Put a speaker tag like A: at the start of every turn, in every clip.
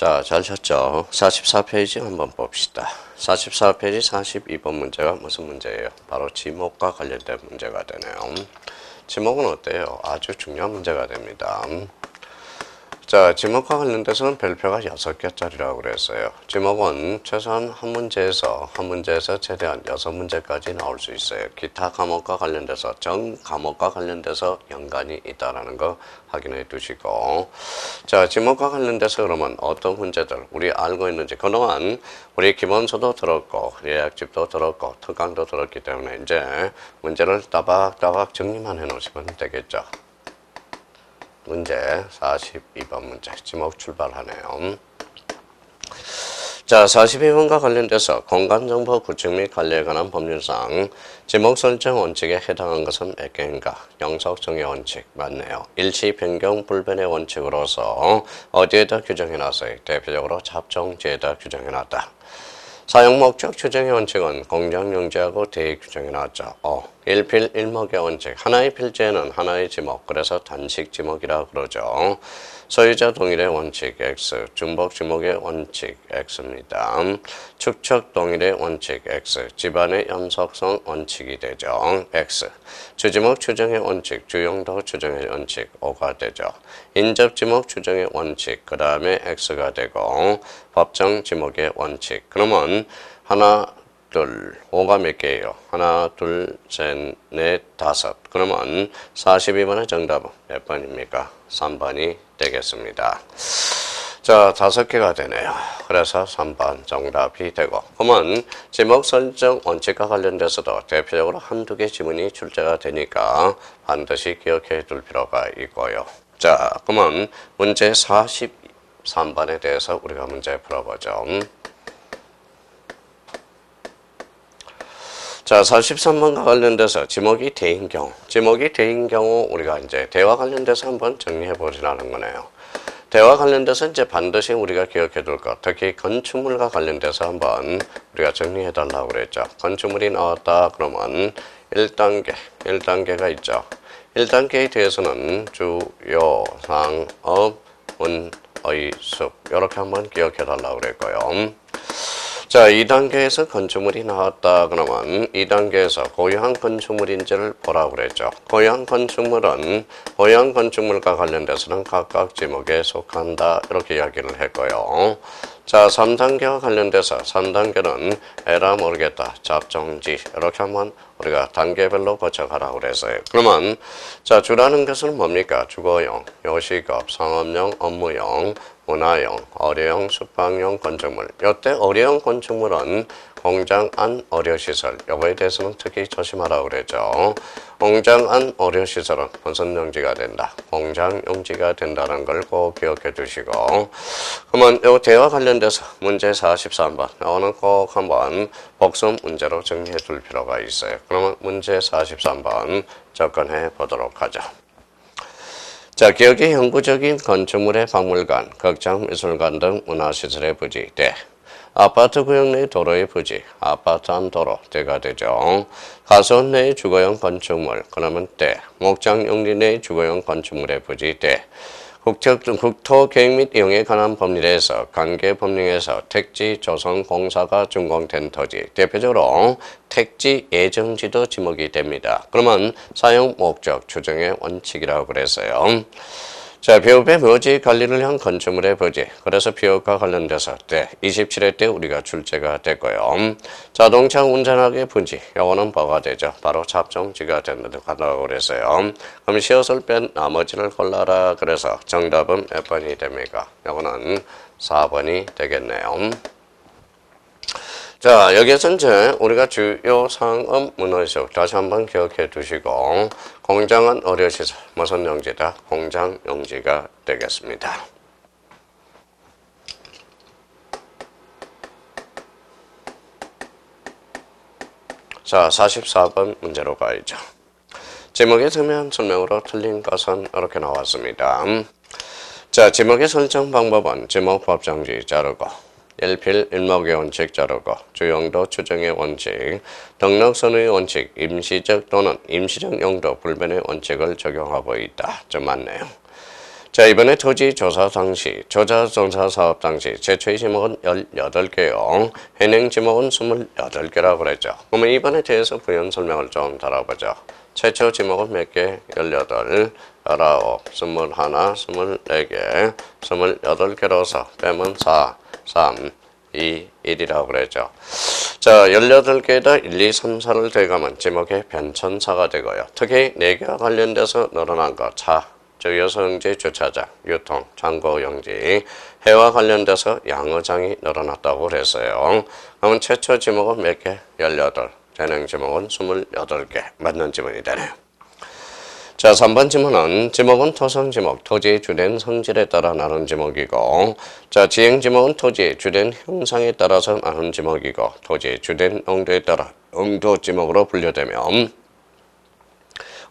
A: 자, 잘 쳤죠? 44페이지 한번 봅시다. 44페이지 42번 문제가 무슨 문제예요? 바로 지목과 관련된 문제가 되네요. 지목은 어때요? 아주 중요한 문제가 됩니다. 자, 지목과 관련돼서는 별표가 6개짜리라고 그랬어요. 지목은 최소한 한 문제에서 최대한 6문제까지 나올 수 있어요. 기타 과목과 관련돼서, 전 과목과 관련돼서 연관이 있다는 거 확인해 두시고. 자, 지목과 관련돼서 그러면 어떤 문제들 우리 알고 있는지, 그동안 우리 기본서도 들었고, 예약집도 들었고, 특강도 들었기 때문에 이제 문제를 따박따박 정리만 해 놓으시면 되겠죠. 문제 42번 문제 지목 출발하네요. 자, 42번과 관련돼서 공간정보 구축 및 관리에 관한 법률상 지목 설정 원칙에 해당한 것은 몇 개인가? 영속성의 원칙 맞네요. 일시 변경 불변의 원칙으로서 어디에다 규정해놨어요? 대표적으로 잡종지에다 규정해놨다. 사용목적 추정의 원칙은 공정용지하고 대입 규정해놨죠. 일필 일목의 원칙. 하나의 필지에는 하나의 지목, 그래서 단식 지목이라고 그러죠. 소유자 동일의 원칙 X, 중복 지목의 원칙 X입니다. 축척 동일의 원칙 X, 집안의 연속성 원칙이 되죠. X. 주지목 추정의 원칙, 주용도 추정의 원칙 O가 되죠. 인접 지목 추정의 원칙, 그 다음에 X가 되고, 법정 지목의 원칙. 그러면 하나, 둘, 5가 몇 개예요? 하나, 둘, 셋, 넷, 다섯. 그러면 42번의 정답은 몇 번입니까? 3번이 되겠습니다. 자, 5개가 되네요. 그래서 3번 정답이 되고. 그러면 지목 설정 원칙과 관련돼서도 대표적으로 한두 개 지문이 출제가 되니까 반드시 기억해 둘 필요가 있고요. 자, 그러면 문제 43번에 대해서 우리가 문제 풀어보죠. 자, 43번과 관련돼서 지목이 대인 경우 우리가 이제 대화 관련돼서 한번 정리해 보시라는 거네요. 대화 관련돼서 이제 반드시 우리가 기억해 둘 것, 특히 건축물과 관련돼서 한번 우리가 정리해 달라고 그랬죠. 건축물이 나왔다 그러면 1단계가 있죠. 1단계에 대해서는 주요, 상업, 문, 의, 습 이렇게 한번 기억해 달라고 그랬고요. 자, 2단계에서 건축물이 나왔다 그러면 2단계에서 고유한 건축물인지를 보라고 그랬죠. 고유한 건축물은 고유한 건축물과 관련돼서는 각각 지목에 속한다 이렇게 이야기를 했고요. 자, 3단계와 관련돼서 3단계는 에라 모르겠다, 잡종지 이렇게 한번 우리가 단계별로 거쳐가라고 그랬어요. 그러면 자, 주라는 것은 뭡니까? 주거용, 요식업, 상업용, 업무용, 문화용, 어려용, 숙박용 건축물. 이때 어려용 건축물은 공장 안 어려시설. 요거에 대해서는 특히 조심하라고 그랬죠. 공장 안 어려시설은 무슨 용지가 된다? 공장 용지가 된다는 걸 꼭 기억해 두시고. 그러면 요 대화 관련돼서 문제 43번. 요거는 꼭 한번 복습 문제로 정리해 둘 필요가 있어요. 그러면 문제 43번 접근해 보도록 하죠. 자, 기억의 영구적인 건축물의 박물관, 극장, 미술관 등 문화시설의 부지, 대. 아파트 구역 내 도로의 부지, 아파트 안 도로, 대가 되죠. 가수원 내의 주거용 건축물, 그러면 대. 목장 용지 내의 주거용 건축물의 부지, 대. 국토 계획 및 이용에 관한 법률에서 관계 법령에서 택지 조성 공사가 준공된 토지, 대표적으로 택지 예정지도 지목이 됩니다. 그러면 사용 목적 추정의 원칙이라고 그랬어요. 자, 비읍의 묘지 관리를 위한 건축물의 부지. 그래서 비읍과 관련돼서 때 27회 때 우리가 출제가 됐고요. 자동차 운전하기 부지. 요거는 뭐가 되죠? 바로 잡종지가 된다고 그랬어요. 그럼 시옷을 뺀 나머지를 골라라. 그래서 정답은 몇 번이 됩니까? 요거는 4번이 되겠네요. 자, 여기에서 이제 우리가 주요 상업 문화시설 다시 한번 기억해 두시고, 공장은 어려시설, 무슨 용지다? 공장 용지가 되겠습니다. 자, 44번 문제로 가야죠. 제목의 설명으로 틀린 것은 이렇게 나왔습니다. 자, 제목의 설정 방법은 제목 법정지 자르고, 일필 일목의 원칙 자르고, 주용도 추정의 원칙, 등록선의 원칙, 임시적 또는 임시적 용도 불변의 원칙을 적용하고 있다. 좀 맞네요. 자, 이번에 토지 조사 당시, 조사 사업 당시 최초의 지목은 18개요. 현행 지목은 28개라고 그랬죠. 그러면 이번에 대해서 부연 설명을 좀 달아보죠. 최초 지목은 몇 개? 18, 19, 21, 24개, 28개로서 빼면 4, 3, 2, 1이라고 그랬죠. 자, 18개에다 1, 2, 3, 4를 대가면 지목의 변천사가 되고요. 특히 4개와 관련돼서 늘어난 것, 차, 여서용지 주차장, 유통, 창고용지, 해와 관련돼서 양어장이 늘어났다고 그랬어요. 그러면 최초 지목은 몇 개? 18. 현행 지목은 28개. 맞는 지문이 되네요. 자, 3번 지문은 지목은 토성 지목, 토지의 주된 성질에 따라 나눈 지목이고, 자, 지행 지목은 토지의 주된 형상에 따라서 나눈 지목이고, 토지의 주된 용도에 따라 용도 지목으로 분류되면,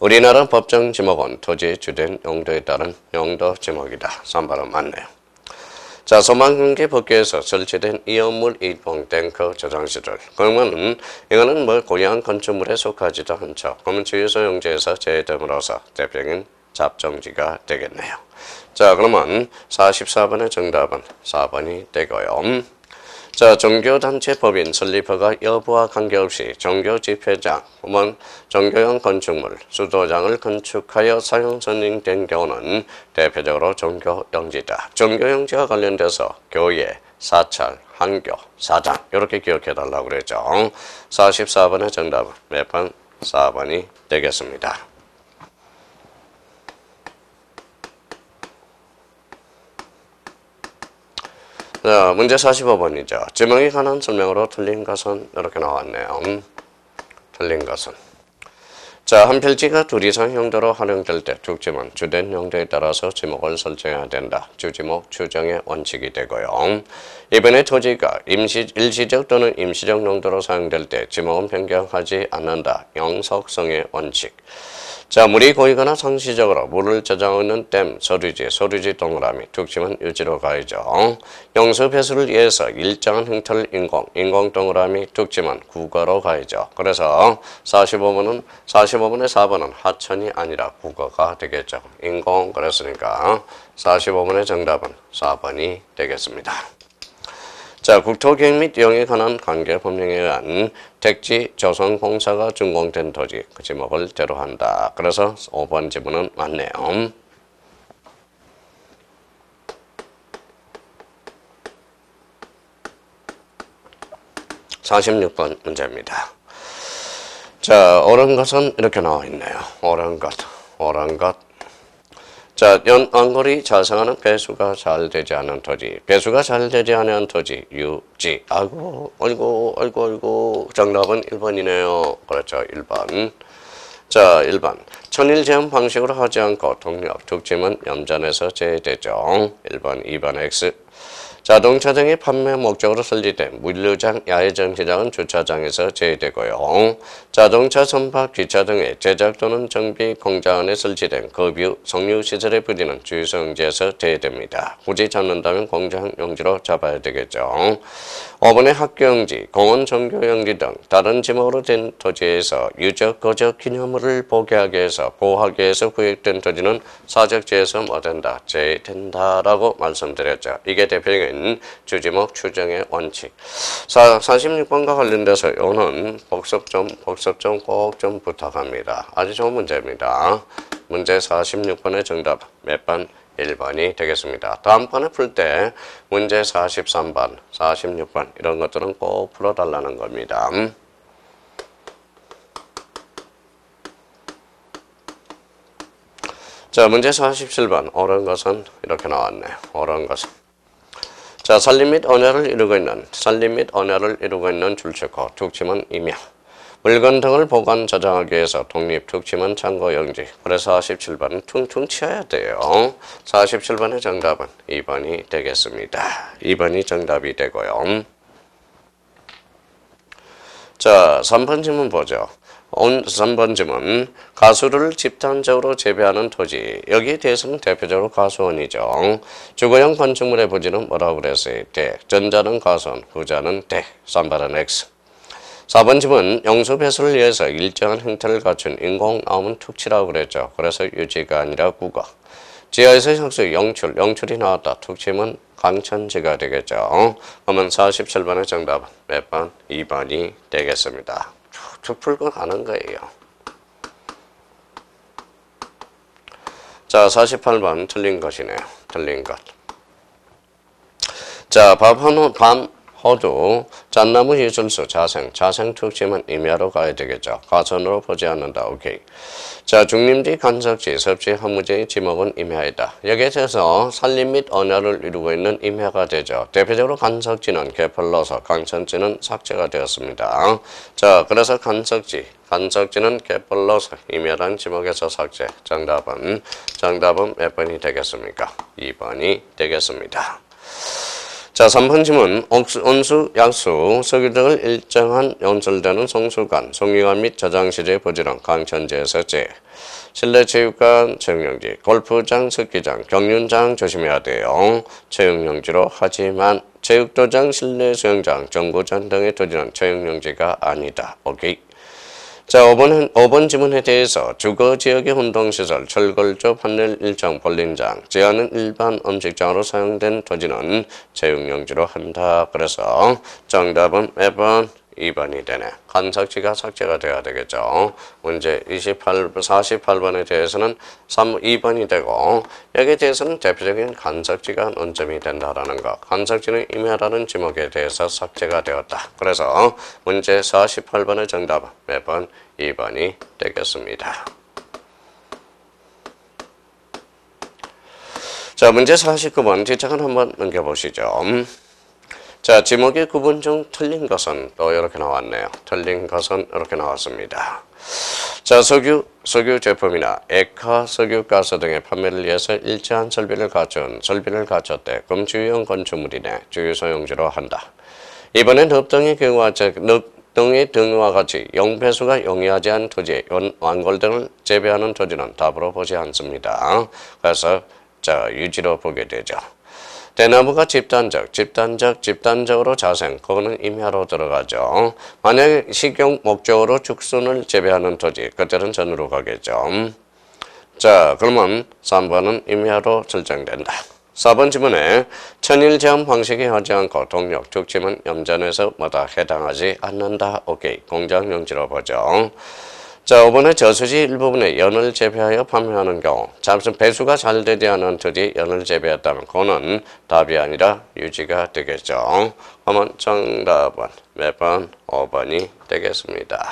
A: 우리나라 법정 지목은 토지의 주된 용도에 따른 용도 지목이다. 3번은 맞네요. 자, 소망관계 법규에서 설치된 이연물 이동 탱크 저장시설. 그러면 이거는 뭐 고유한 건축물에 속하지도 않죠. 그러면 주유소용지에서 제외됨으로써 대표적인 잡종지가 되겠네요. 자, 그러면 44번의 정답은 4번이 되고요. 자, 종교단체 법인 설립허가 여부와 관계없이 종교집회장, 혹은 종교용 건축물, 수도장을 건축하여 사용 선정된 경우는 대표적으로 종교용지다. 종교용지와 관련돼서 교회, 사찰, 한교, 사장 이렇게 기억해달라고 그랬죠. 44번의 정답은 몇 번? 4번이 되겠습니다. 자, 문제 45번이죠. 지목에 관한 설명으로 틀린 것은 이렇게 나왔네요. 틀린 것은. 자, 한 필지가 둘 이상 용도로 활용될 때 tuk지문 주된 용도에 따라서 지목을 설정해야 된다. 주지목 추정의 원칙이 되고요. 이번에 토지가 일시적 또는 임시적 용도로 사용될 때 지목은 변경하지 않는다. 영속성의 원칙. 자, 물이 고이거나 상시적으로 물을 저장하는 댐, 소류지 동그라미, tuk지문 유지로 가야죠. 영수 배수를 위해서 일정한 형태를 인공 동그라미, tuk지문 국어로 가야죠. 그래서 45번의 4번은 하천이 아니라 국어가 되겠죠. 인공 그랬으니까 45번의 정답은 4번이 되겠습니다. 자, 국토계획 및 이용에 관한 관계법령에 의한 택지 조성공사가 준공된 토지, 그 지목을 대로한다. 그래서 5번 지문은 맞네요. 46번 문제입니다. 자, 옳은 것은 이렇게 나와 있네요. 옳은 것. 자, 연안거리 자생하는 배수가 잘 되지 않은 토지. 배수가 잘 되지 않은 토지, 유지. 아이고. 정답은 1번이네요. 그렇죠, 1번. 자, 1번. 천일 제한 방식으로 하지 않고 독립, tuk지문 염전에서 제외되죠. 1번, 2번 X. 자동차 등의 판매 목적으로 설립된 물류장, 야외정시장은 주차장에서 제외되고요. 자동차 선박, 기차 등의 제작 또는 정비 공장 안에 설치된 급유, 석유시설의 부지는 주유소용지에서 제외됩니다. 굳이 잡는다면 공장용지로 잡아야 되겠죠. 5번의 학교용지, 공원 종교용지 등 다른 지목으로 된 토지에서 유적, 거적, 기념물을 보호하기 위해서 구획된 토지는 사적지에서 뭐 된다? 제외된다라고 말씀드렸죠. 이게 대표적인 주지목 추정의 원칙. 46번과 관련돼서 이거는 복습 좀 꼭 좀 부탁합니다. 아주 좋은 문제입니다. 문제 46번의 정답 몇 번? 1번이 되겠습니다. 다음번에 풀 때 문제 43번, 46번 이런 것들은 꼭 풀어달라는 겁니다. 자, 문제 47번 옳은 것은 이렇게 나왔네요. 옳은 것은. 자, 산림 및 언야를 이루고 있는 줄체코, tuk지문 임야. 물건 등을 보관 저장하기 위해서 독립, tuk지문 창고용지. 그래서 47번은 퉁퉁 치어야 돼요. 47번의 정답은 2번이 되겠습니다. 2번이 정답이 되고요. 자, 3번 질문 보죠. 3번 질문. 가수를 집단적으로 재배하는 토지. 여기에 대해서는 대표적으로 가수원이죠. 주거용 건축물의 부지는 뭐라고 그랬어요? 대. 전자는 가수원, 후자는 대. 3번은 X. 4번 질문. 영수 배수를 위해서 일정한 형태를 갖춘 인공나무는 tuk지라고 그랬죠. 그래서 유지가 아니라 국어. 지하에서 형수 영출, 영출이 나왔다. 특징은 강천지가 되겠죠. 그러면 47번의 정답은 몇 번? 2번이 되겠습니다. 쭉 풀고 가는 거예요. 자, 48번 틀린 것이네요. 틀린 것. 자, 밤호두, 잣나무 예술수, 자생 특징은 임야로 가야 되겠죠. 가선으로 보지 않는다. 오케이. 자, 중림지, 간석지, 섭지, 허무지의 지목은 임야이다. 여기에 대해서 산림 및 언야를 이루고 있는 임야가 되죠. 대표적으로 간석지는 개펄러서, 강천지는 삭제가 되었습니다. 자, 그래서 간석지는 개펄러서, 임야라는 지목에서 삭제. 정답은 몇 번이 되겠습니까? 2번이 되겠습니다. 자, 3번 질문. 온수, 약수, 석유 등을 일정한 연설되는 송수관, 송유관 및 저장시제 부지런 강천지에서 제. 실내 체육관, 체육용지, 골프장, 스키장, 경륜장 조심해야 돼요. 체육용지로 하지만 체육도장, 실내 수영장, 정구장 등의 토지는 체육용지가 아니다. 오케이. 자, 5번 지문에 대해서 주거지역의 운동시설, 철골조, 판넬 일정, 볼링장, 제한은 일반 음식장으로 사용된 토지는 체육용지로 한다. 그래서 정답은 몇 번? 2번이 되네. 간석지가 삭제가 돼야 되겠죠. 문제 48번에 대해서는 2번이 되고 여기에 대해서는 대표적인 간석지가 논점이 된다라는 것. 간석지는 임야라는 지목에 대해서 삭제가 되었다. 그래서 문제 48번의 정답은 몇 번? 2번이 되겠습니다. 자, 문제 49번 뒷장을 한번 넘겨보시죠. 자, 지목의 구분 중 틀린 것은 또 이렇게 나왔네요. 틀린 것은 이렇게 나왔습니다. 자, 석유 제품이나 액화, 석유가스 등의 판매를 위해서 일정한 설비를 갖췄대. 그럼 주유용 건축물이네. 주유소용지로 한다. 이번엔 흡등의 등과 같이 용배수가 용이하지 않은 토지, 완골 등을 재배하는 토지는 답으로 보지 않습니다. 그래서 자, 유지로 보게 되죠. 대나무가 집단적으로 자생, 그거는 임야로 들어가죠. 만약에 식용 목적으로 죽순을 재배하는 토지, 그때는 전으로 가겠죠. 자, 그러면 3번은 임야로 설정된다. 4번 지문에 천일 제한 방식이 하지 않고 동력, 특징은 염전에서 뭐다 해당하지 않는다. 오케이. 공장용지로 보죠. 자, 5번에 저수지 일부분에 연을 재배하여 판매하는 경우, 잠시 배수가 잘 되지 않은 토지 연을 재배했다면 그거는 답이 아니라 유지가 되겠죠. 그러면 정답은 몇 번? 5번이 되겠습니다.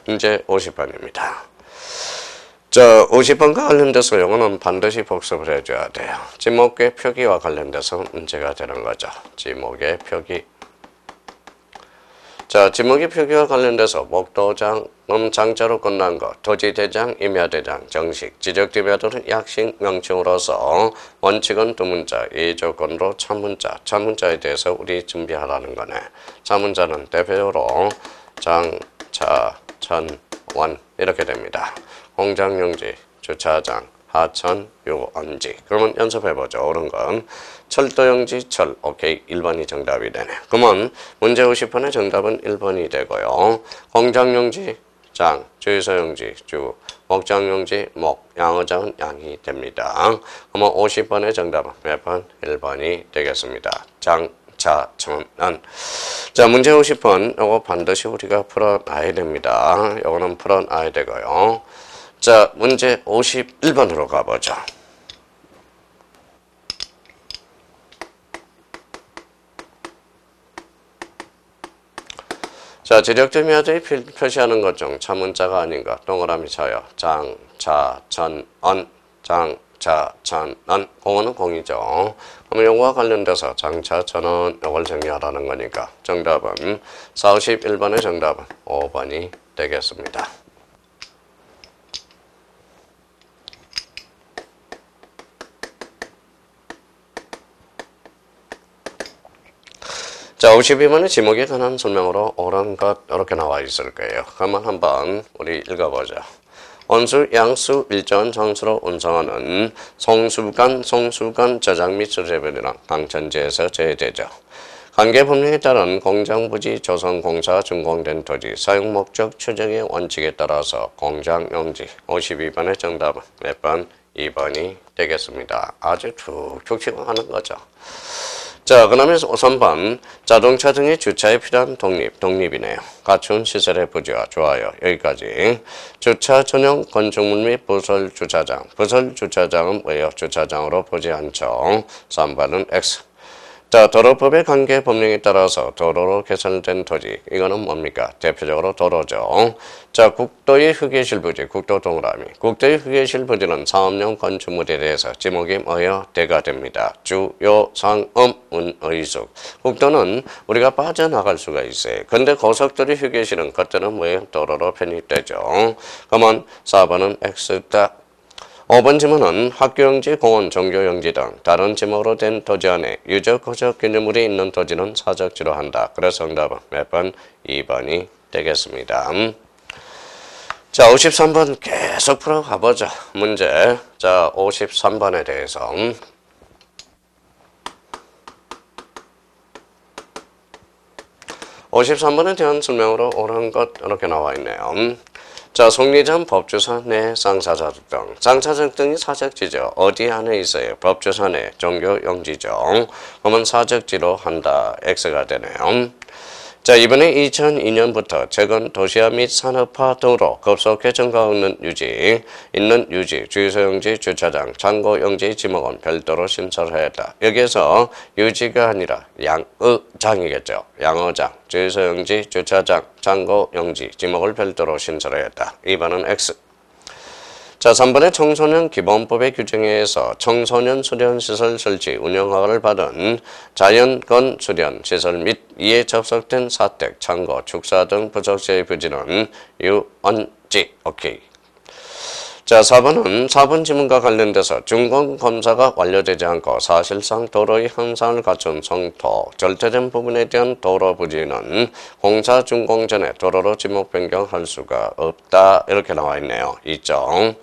A: 문제 50번입니다. 자, 50번과 관련돼서 영어는 반드시 복습을 해줘야 돼요. 지목의 표기와 관련돼서 문제가 되는 거죠. 지목의 표기. 자, 지목의 표기와 관련돼서 목도장, 장자로 끝난 것, 토지대장, 임야대장, 정식, 지적지배도는 약식 명칭으로서 원칙은 두 문자, 예조건으로 참문자에 대해서 우리 준비하라는 거네. 참문자는 대표적으로 장, 차, 천, 원 이렇게 됩니다. 공장용지, 주차장, 하천, 유원지. 그러면 연습해보죠. 옳은 건 철도용지, 철. 오케이. 1번이 정답이 되네. 그러면 문제 50번의 정답은 1번이 되고요. 공장용지, 장, 주유소용지, 주, 목장용지, 목, 양어장은 양이 됩니다. 그러면 50번의 정답은 몇 번? 1번이 되겠습니다. 장, 자, 천은. 자, 문제 50번. 요거 반드시 우리가 풀어놔야 됩니다. 요거는 풀어놔야 되고요. 자, 문제 51번으로 가보죠. 자, 지적점이어들이 표시하는 것 중 차문자가 아닌가 동그라미 쳐요. 장, 차, 천, 언, 장, 차, 천, 언. 공어는 공이죠. 그럼 요거와 관련돼서 장, 차, 천, 언 요걸 정리하라는 거니까 정답은 41번의 정답은 5번이 되겠습니다. 자, 52번의 지목에 관한 설명으로 옳은 것 이렇게 나와 있을 거예요. 그러면 한번 우리 읽어보죠. 온수, 양수, 일정한 장수로 운송하는 송수관 저장 및 수레벨이랑 강천지에서 제외되죠. 관계법령에 따른 공장부지 조선공사 준공된 토지 사용목적 추정의 원칙에 따라서 공장용지 52번의 정답은 몇 번? 2번이 되겠습니다. 아주 툭툭 치고 하는 거죠. 자, 그러면 3번 자동차 등의 주차에 필요한 독립이네요. 갖춘 시설의 부지와 좋아요. 여기까지. 주차 전용 건축물 및 부설 주차장. 부설 주차장은 왜요? 주차장으로 보지 않죠. 3번은 X. 자, 도로법의 관계 법령에 따라서 도로로 개설된 토지. 이거는 뭡니까? 대표적으로 도로죠. 자, 국도의 휴게실 부지, 국도 동그라미. 국도의 휴게실 부지는 사업용 건축물에 대해서 지목이 뭐예요? 대가 됩니다. 주요 상음 문의숙. 국도는 우리가 빠져나갈 수가 있어요. 근데 고속도로 휴게실은 그때는 뭐예요? 도로로 편입되죠. 그러면 4번은 X다. 5번 지문은 학교용지, 공원, 종교용지 등 다른 지목으로 된 토지 안에 유적, 고적, 기념물이 있는 토지는 사적지로 한다. 그래서 정답은 몇 번? 2번이 되겠습니다. 자, 53번 계속 풀어가보죠. 문제. 자, 53번에 대해서. 53번에 대한 설명으로 옳은 것 이렇게 나와 있네요. 자, 속리전 법주사 내 쌍사자득 등. 쌍사자득 등이 사적지죠. 어디 안에 있어요? 법주사 내 종교용지죠. 그러면 사적지로 한다. X가 되네요. 자, 이번에 2002년부터 최근 도시화 및 산업화 등으로 급속히 증가하고 있는 유지, 주유소용지, 주차장, 창고용지 지목은 별도로 심사를 해야 한다. 여기에서 유지가 아니라 양의장이겠죠. 양의장, 주유소용지, 주차장, 창고용지 지목을 별도로 심사를 해야 한다. 2번은 X. 자, 3번의 청소년 기본법의 규정에 의해서 청소년 수련시설 설치 운영허가를 받은 자연건 수련시설 및 이에 접속된 사택, 창고, 축사 등 부속시의 부지는 유언지. 오케이. 자, 4번 지문과 관련돼서 준공검사가 완료되지 않고 사실상 도로의 형상을 갖춘 성토, 절대된 부분에 대한 도로 부지는 공사 준공 전에 도로로 지목 변경할 수가 없다. 이렇게 나와 있네요. 있죠.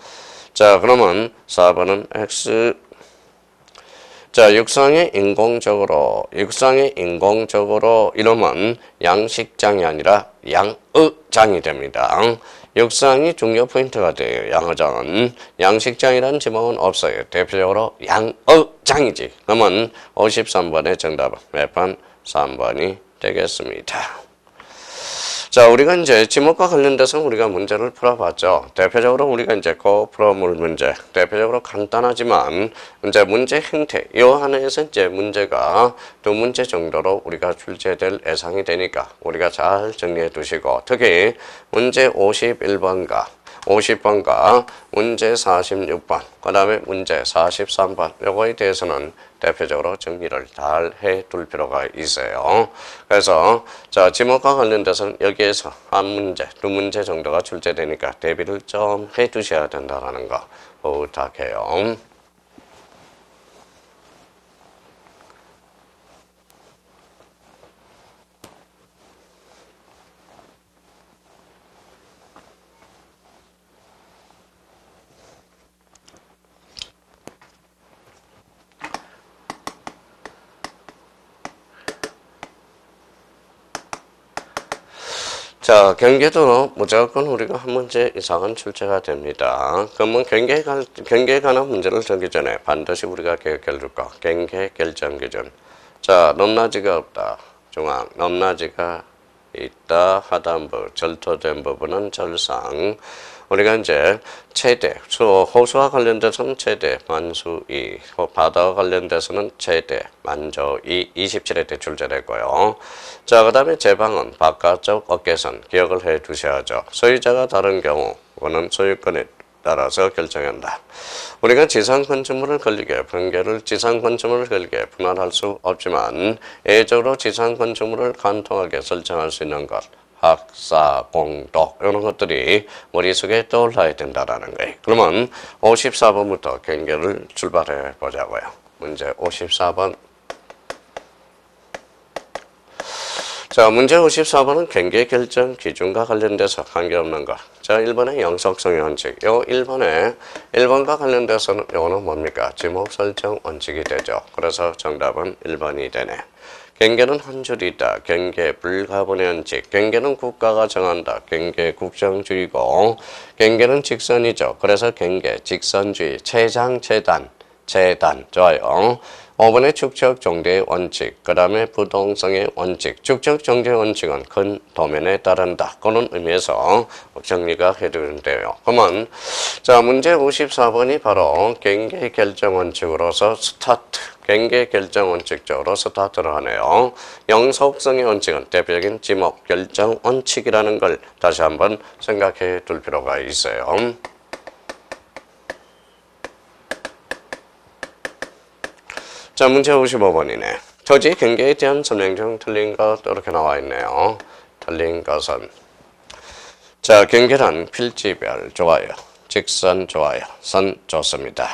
A: 자, 그러면 4번은 X. 자, 육상에 인공적으로 이러면 양식장이 아니라 양의장이 됩니다. 육상이 중요 포인트가 돼요. 양의장은. 양식장이라는 지목은 없어요. 대표적으로 양의장이지. 그러면 53번의 정답은 몇 번? 3번이 되겠습니다. 자, 우리가 이제 지목과 관련돼서 우리가 문제를 풀어봤죠. 대표적으로 우리가 이제 풀어볼 문제, 대표적으로 간단하지만 이제 문제 형태, 이 안에서 이제 문제가 2문제 정도로 우리가 출제될 예상이 되니까 우리가 잘 정리해 두시고, 특히 문제 51번과 50번과 문제 46번, 그 다음에 문제 43번, 요거에 대해서는 대표적으로 정리를 잘 해둘 필요가 있어요. 그래서 자, 지목과 관련돼서는 여기에서 한 문제, 2문제 정도가 출제되니까 대비를 좀 해두셔야 된다는 거 부탁해요. 자, 경계도 무조건 우리가 한 문제 이상은 출제가 됩니다. 그러면 경계에 관한 문제를 정기 전에 반드시 우리가 기억해 둘 거. 경계 결정 기준. 자, 넘나지가 없다. 중앙. 넘나지가 있다. 하단부. 절토된 부분은 절상. 우리가 이제 최대, 호수와 관련돼서는 최대, 만수 2, 바다와 관련돼서는 최대, 만조 2, 27회 때 출제됐고요. 자, 그 다음에 제방은 바깥쪽 어깨선 기억을 해 두셔야죠. 소유자가 다른 경우, 그거는 소유권에 따라서 결정한다. 우리가 지상 건축물을 걸리게 지상 건축물을 걸리게 분할할 수 없지만 예적으로 지상 건축물을 간통하게 설정할 수 있는 것. 학사, 공독 이런 것들이 머릿속에 떠올라야 된다는 거예요. 그러면 54번부터 경계를 출발해 보자고요. 문제 54번. 자, 문제 54번은 경계 결정 기준과 관련돼서 관계없는 것. 자, 1번의 영속성의 원칙. 요 1번과 관련돼서는 요거는 뭡니까? 지목 설정 원칙이 되죠. 그래서 정답은 1번이 되네. 경계는 한 줄이다. 경계 불가분의 원칙. 경계는 국가가 정한다. 경계 국정주의고 경계는 직선이죠. 그래서 경계 직선주의. 최장 재단 좋아요. 5번의 축적 정제의 원칙, 그 다음에 부동성의 원칙. 축적 정제의 원칙은 큰 도면에 따른다. 그런 의미에서 정리가 해두는데요. 그러면 자 문제 54번이 바로 경계 결정 원칙으로서 스타트. 경계 결정 원칙적으로 스타트를 하네요. 영속성의 원칙은 대표적인 지목 결정 원칙이라는 걸 다시 한번 생각해 둘 필요가 있어요. 자, 문제 55번이네. 토지 경계에 대한 설명 중 틀린 것 이렇게 나와 있네요. 틀린 것은 자, 경계란 필지별 좋아요. 직선 좋아요. 선 좋습니다.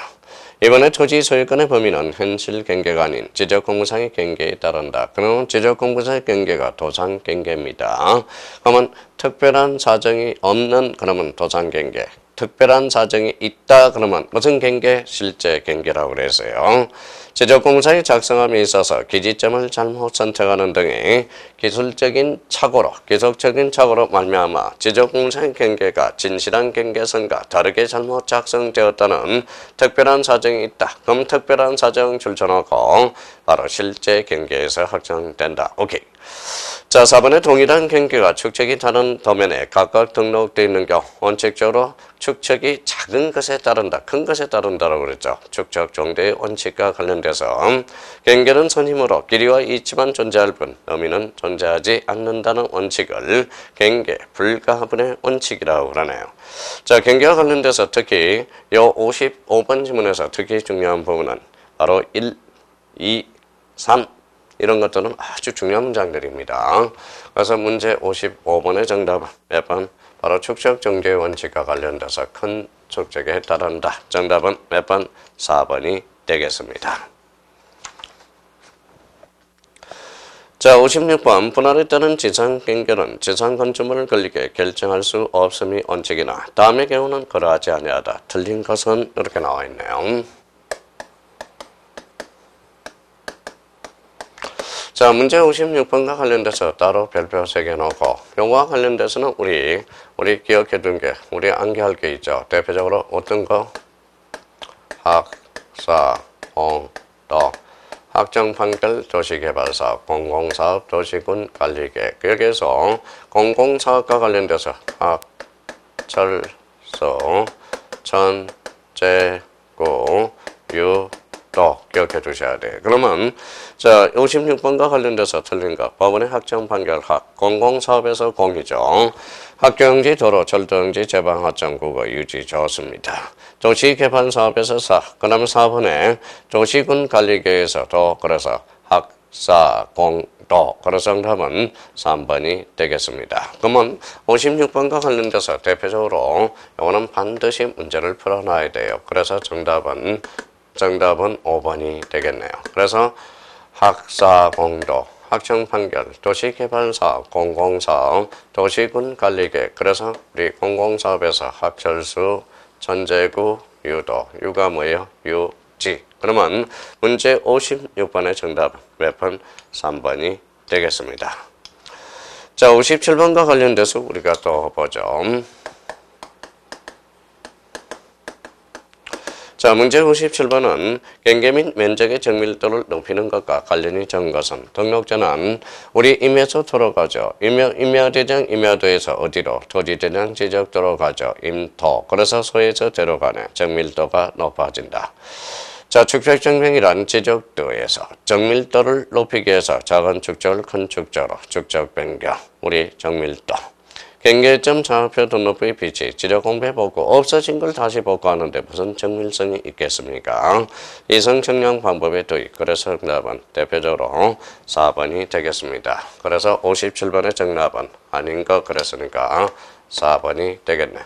A: 이번에 토지 소유권의 범위는 현실 경계가 아닌 지적공부상의 경계에 따른다. 그러면 지적공부상의 경계가 도상 경계입니다. 그러면 특별한 사정이 없는 그러면 도상 경계. 특별한 사정이 있다 그러면 무슨 경계? 실제 경계라고 그랬어요. 지적공사의 작성함에 있어서 기지점을 잘못 선택하는 등의 기술적인 착오로 말미암아 지적공사의 경계가 진실한 경계선과 다르게 잘못 작성되었다는 특별한 사정이 있다. 그럼 특별한 사정 줄쳐놓고 바로 실제 경계에서 확정된다. 오케이. 자, 4번에 동일한 경계가 축척이 다른 도면에 각각 등록되어 있는 경우 원칙적으로 축척이 작은 것에 따른다. 큰 것에 따른다라고 그랬죠. 축척 정대의 원칙과 관련돼서 경계는 선힘으로 길이와 이치만 존재할 뿐 너미는 존재하지 않는다는 원칙을 경계 불가분의 원칙이라고 그러네요. 자, 경계와 관련돼서 특히 요 55번 지문에서 특히 중요한 부분은 바로 1, 2, 3 이런 것들은 아주 중요한 문장들입니다. 그래서 문제 55번의 정답은 몇 번? 바로 축적 정제의 원칙과 관련돼서 큰 축적에 따른다. 정답은 몇 번? 4번이 되겠습니다. 자, 56번 분할에 따른 지상 경계는 지상 건축물을 걸리게 결정할 수 없음이 원칙이나 다음의 경우는 그러하지 아니하다. 틀린 것은 이렇게 나와 있네요. 자, 문제 56번과 관련돼서 따로 별표 새겨놓고 요거와 관련돼서는 우리 기억해둔 게 우리 암기할 게 있죠. 대표적으로 어떤 거? 학사, 공도, 학정판결, 도시개발사업, 공공사업, 도시군 관리계획. 여기에서 공공사업과 관련돼서 철소, 천재구, 또 기억해 두셔야 돼요. 그러면 자 56번과 관련돼서 틀린 거 법원의 학정 판결 공공사업에서 공이죠. 학교용지 도로 철도용지 제방 하청 국어 유지 좋습니다. 도시개발사업에서 그 다음에 4번에 도시군 관리계에서 도 그래서 학사 공도 그래서 정답은 3번이 되겠습니다. 그러면 56번과 관련돼서 대표적으로 이거는 반드시 문제를 풀어놔야 돼요. 그래서 정답은 5번이 되겠네요. 그래서 학사공도, 학정판결, 도시개발사업, 공공사업, 도시군 관리계획. 그래서 우리 공공사업에서 학철수, 천재구, 유도, 유가 뭐예요? 유지. 그러면 문제 56번의 정답 몇 번? 3번이 되겠습니다. 자, 57번과 관련돼서 우리가 또 보죠. 자, 문제 57번은 경계 및 면적의 정밀도를 높이는 것과 관련이 적은 것은 등록자는 우리 임에서 들어가죠. 임야대장 임야도에서 어디로? 토지대장 지적도로 가죠. 임토. 그래서 소에서 들어가네. 정밀도가 높아진다. 자, 축적정명이란 지적도에서 정밀도를 높이기 위해서 작은 축적을 큰 축적으로 축적 변경. 우리 정밀도. 경계점 좌표 등록부의 빛이 지적공부해보고 없어진 걸 다시 복구하는데 무슨 정밀성이 있겠습니까? 이성 측량 방법의 도입. 그래서 정답은 대표적으로 4번이 되겠습니다. 그래서 57번의 정답은 아닌 것 그랬으니까 4번이 되겠네.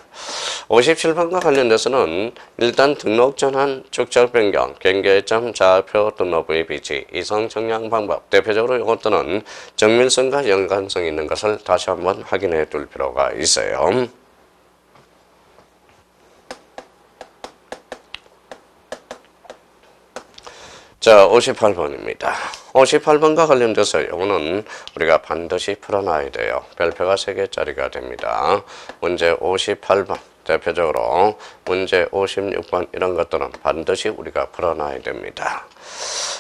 A: 57번과 관련돼서는 일단 등록 전환 축적 변경, 경계점 좌표 등록부의 비치, 이성 측량 방법, 대표적으로 이것들은 정밀성과 연관성이 있는 것을 다시 한번 확인해 둘 필요가 있어요. 자, 58번입니다. 58번과 관련돼서 이거는 우리가 반드시 풀어놔야 돼요. 별표가 3개짜리가 됩니다. 문제 58번. 대표적으로 문제 56번 이런 것들은 반드시 우리가 풀어놔야 됩니다.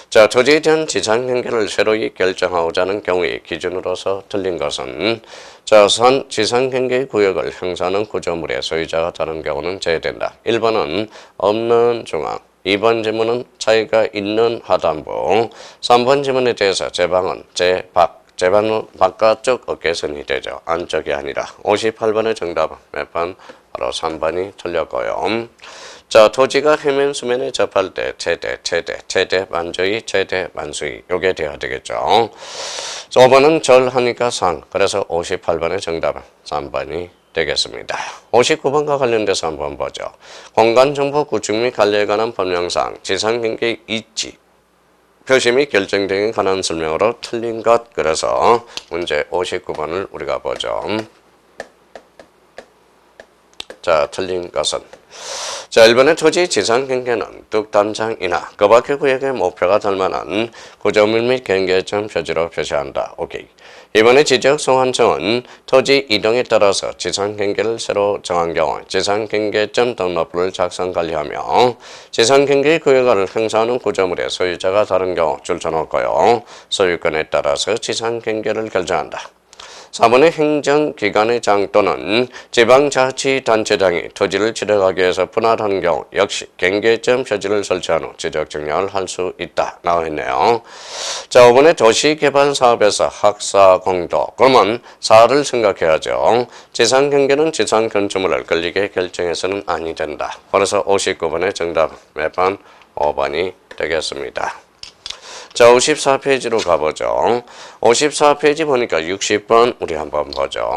A: 자, 토지에 대한 지상경계를 새로이 결정하고자 하는 경우의 기준으로서 틀린 것은 자, 지상경계 구역을 형성하는 구조물의 소유자가 다른 경우는 제외된다. 1번은 없는 중앙, 2번 지문은 차이가 있는 하단부, 3번 지문에 대해서 제방은 제방은 바깥쪽 어깨선이 되죠. 안쪽이 아니라. 58번의 정답은 몇 번? 바로 3번이 틀렸고요. 자, 토지가 해면 수면에 접할 때 최대 만조위, 최대 만수위 요게 돼야 되겠죠. 5번은 절하니까 산. 그래서 58번의 정답은 3번이 되겠습니다. 59번과 관련돼서 한번 보죠. 공간정보 구축 및 관리에 관한 법령상 지상경계 이치 표시 및 결정 등에 관한 설명으로 틀린 것. 그래서 문제 59번을 우리가 보죠. 자, 틀린 것은 자, 1번의 토지 지상 경계는 뚝담장이나 그 밖의 구역의 목표가 될 만한 구조물 및 경계점 표지로 표시한다. 오케이. 2번의 지적 소환청은 토지 이동에 따라서 지상 경계를 새로 정한 경우 지상 경계점 등록부를 작성 관리하며 지상 경계 구역을 형성하는 구조물의 소유자가 다른 경우 줄쳐놓고요. 소유권에 따라서 지상 경계를 결정한다. 4번의 행정기관의 장 또는 지방자치단체장이 토지를 지적하기 위해서 분할하는 경우 역시 경계점 표지를 설치한 후 지적 증명을 할 수 있다. 나와있네요. 자, 5번의 도시개발사업에서 학사공도. 그러면 4를 생각해야죠. 지상경계는 지상 건축물을 걸리게 결정해서는 아니 된다. 그래서 59번의 정답 몇 번? 5번이 되겠습니다. 자, 54페이지로 가보죠. 54페이지 보니까 60번 우리 한번 보죠.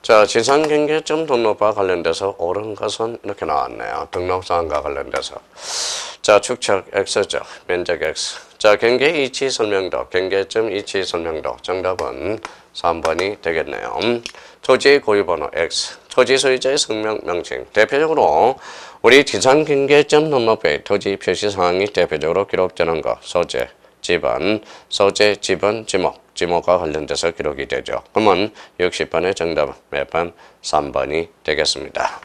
A: 자, 지상경계점 등록과 관련돼서 옳은 것은 이렇게 나왔네요. 등록사항과 관련돼서. 자, 축척 X죠. 면적 X. 자, 경계 이치 설명도, 경계점 이치 설명도. 정답은 3번이 되겠네요. 토지의 고유번호 X. 토지 소유자의 성명 명칭. 대표적으로 우리 지상경계점 등록부의 토지 표시 사항이 대표적으로 기록되는 것. 소재, 지번, 소재, 지번, 지목. 지목과 관련돼서 기록이 되죠. 그러면 60번의 정답은 몇 번? 3번이 되겠습니다.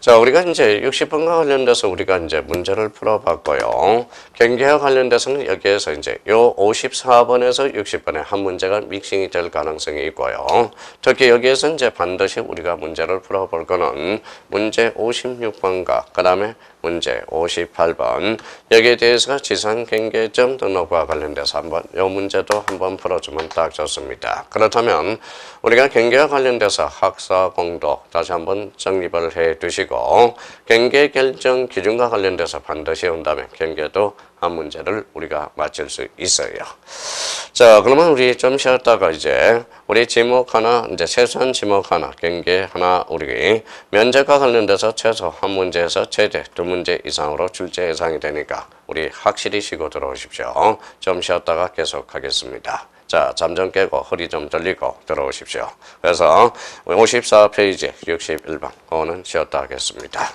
A: 자, 우리가 이제 60번과 관련돼서 우리가 이제 문제를 풀어봤고요. 경계와 관련돼서는 여기에서 이제 요 54번에서 60번에 한 문제가 믹싱이 될 가능성이 있고요. 특히 여기에서 이제 반드시 우리가 문제를 풀어볼 거는 문제 56번과 그 다음에 문제 58번 여기에 대해서 지상경계점 등록과 관련돼서 한번 요 문제도 한번 풀어주면 딱 좋습니다. 그렇다면 우리가 경계와 관련돼서 학사 공도 다시 한번 정립을 해 두시고 경계 결정 기준과 관련돼서 반드시 온다면 경계도 한 문제를 우리가 맞출 수 있어요. 자, 그러면 우리 좀 쉬었다가 이제 우리 지목 하나, 이제 최소한 지목 하나, 경계 하나, 우리 면적과 관련돼서 최소 한 문제에서 최대 2문제 이상으로 출제 예상이 되니까 우리 확실히 쉬고 들어오십시오. 좀 쉬었다가 계속 하겠습니다. 자, 잠 좀 깨고 허리 좀 돌리고 들어오십시오. 그래서 54페이지 61번 그거는 쉬었다 하겠습니다.